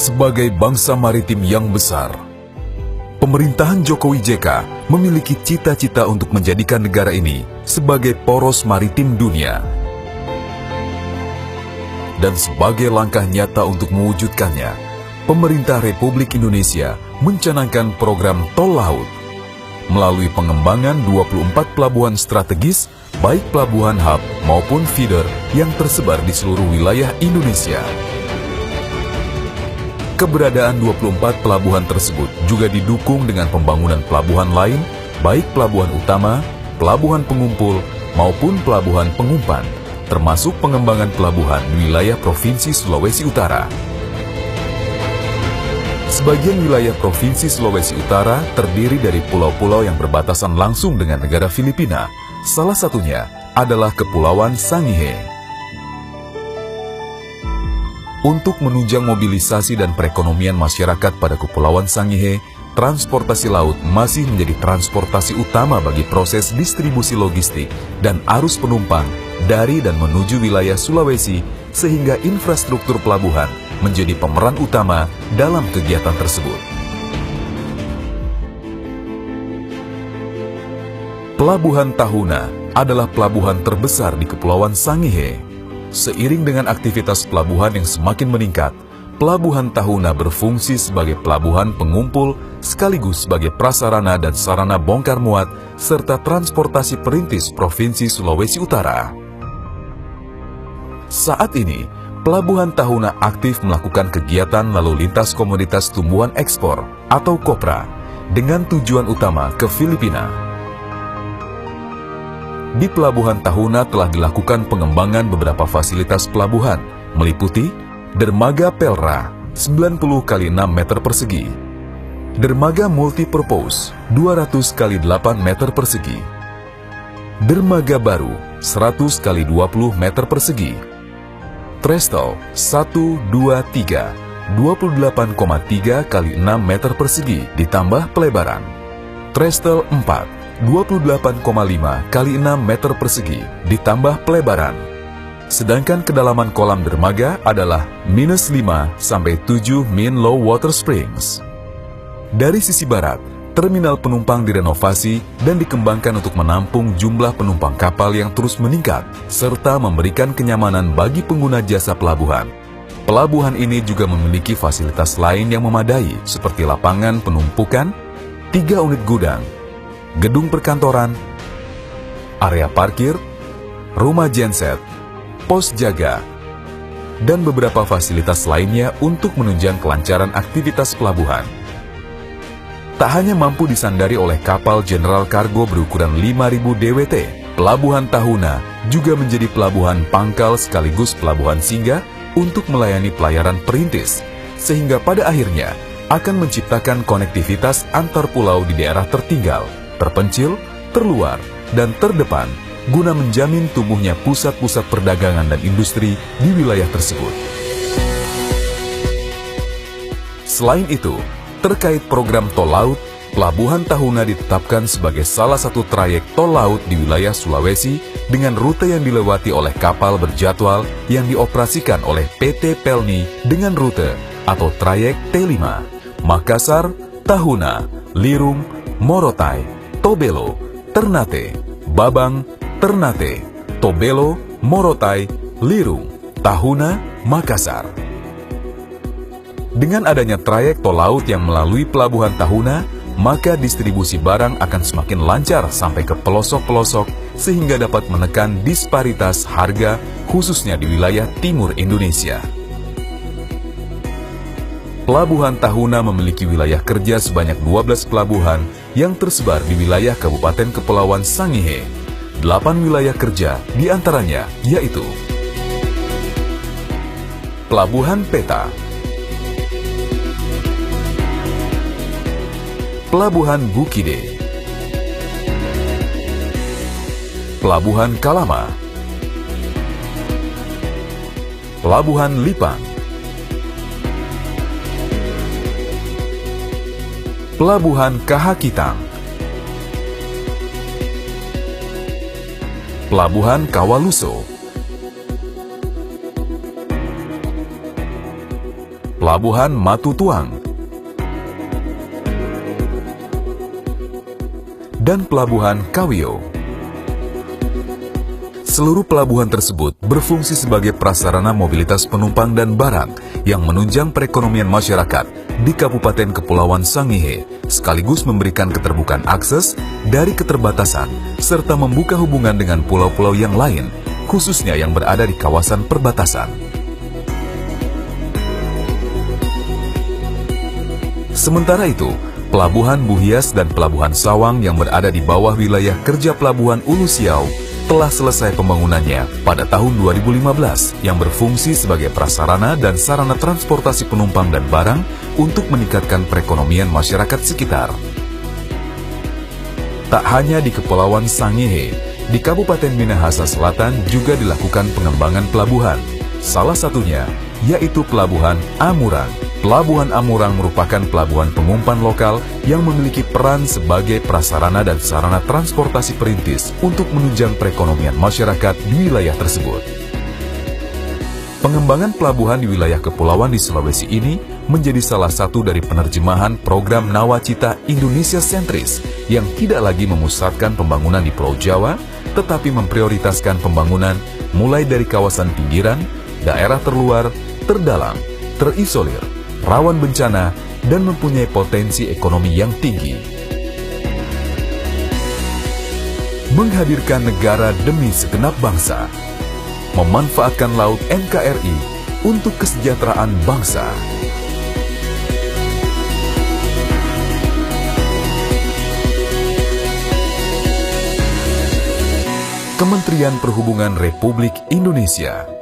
Sebagai bangsa maritim yang besar, pemerintahan Jokowi JK memiliki cita-cita untuk menjadikan negara ini sebagai poros maritim dunia. Dan sebagai langkah nyata untuk mewujudkannya, pemerintah Republik Indonesia mencanangkan program tol laut melalui pengembangan 24 pelabuhan strategis, baik pelabuhan hub maupun feeder yang tersebar di seluruh wilayah Indonesia. Keberadaan 24 pelabuhan tersebut juga didukung dengan pembangunan pelabuhan lain, baik pelabuhan utama, pelabuhan pengumpul, maupun pelabuhan pengumpan, termasuk pengembangan pelabuhan di wilayah Provinsi Sulawesi Utara. Sebagian wilayah Provinsi Sulawesi Utara terdiri dari pulau-pulau yang berbatasan langsung dengan negara Filipina. Salah satunya adalah Kepulauan Sangihe. Untuk menunjang mobilisasi dan perekonomian masyarakat pada Kepulauan Sangihe, transportasi laut masih menjadi transportasi utama bagi proses distribusi logistik dan arus penumpang dari dan menuju wilayah Sulawesi, sehingga infrastruktur pelabuhan menjadi pemeran utama dalam kegiatan tersebut. Pelabuhan Tahuna adalah pelabuhan terbesar di Kepulauan Sangihe. Seiring dengan aktivitas pelabuhan yang semakin meningkat, Pelabuhan Tahuna berfungsi sebagai pelabuhan pengumpul sekaligus sebagai prasarana dan sarana bongkar muat serta transportasi perintis Provinsi Sulawesi Utara. Saat ini, Pelabuhan Tahuna aktif melakukan kegiatan lalu lintas komoditas tumbuhan ekspor atau KOPRA dengan tujuan utama ke Filipina. Di Pelabuhan Tahuna telah dilakukan pengembangan beberapa fasilitas pelabuhan, meliputi dermaga Pelra 90 x 6 meter persegi, dermaga multipurpose 200 x 8 meter persegi, dermaga baru 100 x 20 meter persegi, trestle 1, 2, 3 28,3 x 6 meter persegi ditambah pelebaran, trestle 4 28,5 x 6 meter persegi ditambah pelebaran. Sedangkan kedalaman kolam dermaga adalah -5 sampai 7 min low water springs. Dari sisi barat, terminal penumpang direnovasi dan dikembangkan untuk menampung jumlah penumpang kapal yang terus meningkat, serta memberikan kenyamanan bagi pengguna jasa pelabuhan. Pelabuhan ini juga memiliki fasilitas lain yang memadai, seperti lapangan penumpukan, 3 unit gudang, gedung perkantoran, area parkir, rumah genset, pos jaga, dan beberapa fasilitas lainnya untuk menunjang kelancaran aktivitas pelabuhan. Tak hanya mampu disandari oleh kapal general kargo berukuran 5.000 DWT, Pelabuhan Tahuna juga menjadi pelabuhan pangkal sekaligus pelabuhan singgah untuk melayani pelayaran perintis, sehingga pada akhirnya akan menciptakan konektivitas antar pulau di daerah tertinggal, terpencil, terluar, dan terdepan guna menjamin tumbuhnya pusat-pusat perdagangan dan industri di wilayah tersebut. Selain itu, terkait program tol laut, Pelabuhan Tahuna ditetapkan sebagai salah satu trayek tol laut di wilayah Sulawesi dengan rute yang dilewati oleh kapal berjadwal yang dioperasikan oleh PT Pelni dengan rute atau trayek T5, Makassar, Tahuna, Lirung, Morotai, Tobelo, Ternate, Babang, Ternate, Tobelo, Morotai, Lirung, Tahuna, Makassar. Dengan adanya trayek tol laut yang melalui Pelabuhan Tahuna, maka distribusi barang akan semakin lancar sampai ke pelosok-pelosok sehingga dapat menekan disparitas harga khususnya di wilayah timur Indonesia. Pelabuhan Tahuna memiliki wilayah kerja sebanyak 12 pelabuhan yang tersebar di wilayah Kabupaten Kepulauan Sangihe. 8 wilayah kerja diantaranya yaitu Pelabuhan Peta, Pelabuhan Bukide, Pelabuhan Kalama, Pelabuhan Lipang, Pelabuhan Kahakitang, Pelabuhan Kawaluso, Pelabuhan Matu Tuang, dan Pelabuhan Kawio. Seluruh pelabuhan tersebut berfungsi sebagai prasarana mobilitas penumpang dan barang yang menunjang perekonomian masyarakat di Kabupaten Kepulauan Sangihe, sekaligus memberikan keterbukaan akses dari keterbatasan, serta membuka hubungan dengan pulau-pulau yang lain, khususnya yang berada di kawasan perbatasan. Sementara itu, Pelabuhan Buhias dan Pelabuhan Sawang yang berada di bawah wilayah kerja Pelabuhan Ulu Siau telah selesai pembangunannya pada tahun 2015 yang berfungsi sebagai prasarana dan sarana transportasi penumpang dan barang untuk meningkatkan perekonomian masyarakat sekitar. Tak hanya di Kepulauan Sangihe, di Kabupaten Minahasa Selatan juga dilakukan pengembangan pelabuhan. Salah satunya yaitu Pelabuhan Amurang. Pelabuhan Amurang merupakan pelabuhan pengumpan lokal yang memiliki peran sebagai prasarana dan sarana transportasi perintis untuk menunjang perekonomian masyarakat di wilayah tersebut. Pengembangan pelabuhan di wilayah kepulauan di Sulawesi ini menjadi salah satu dari penerjemahan program Nawacita Indonesia Sentris yang tidak lagi memusatkan pembangunan di Pulau Jawa, tetapi memprioritaskan pembangunan mulai dari kawasan pinggiran, daerah terluar, terdalam, terisolir, rawan bencana, dan mempunyai potensi ekonomi yang tinggi. Menghadirkan negara demi segenap bangsa, memanfaatkan Laut NKRI untuk kesejahteraan bangsa. Kementerian Perhubungan Republik Indonesia.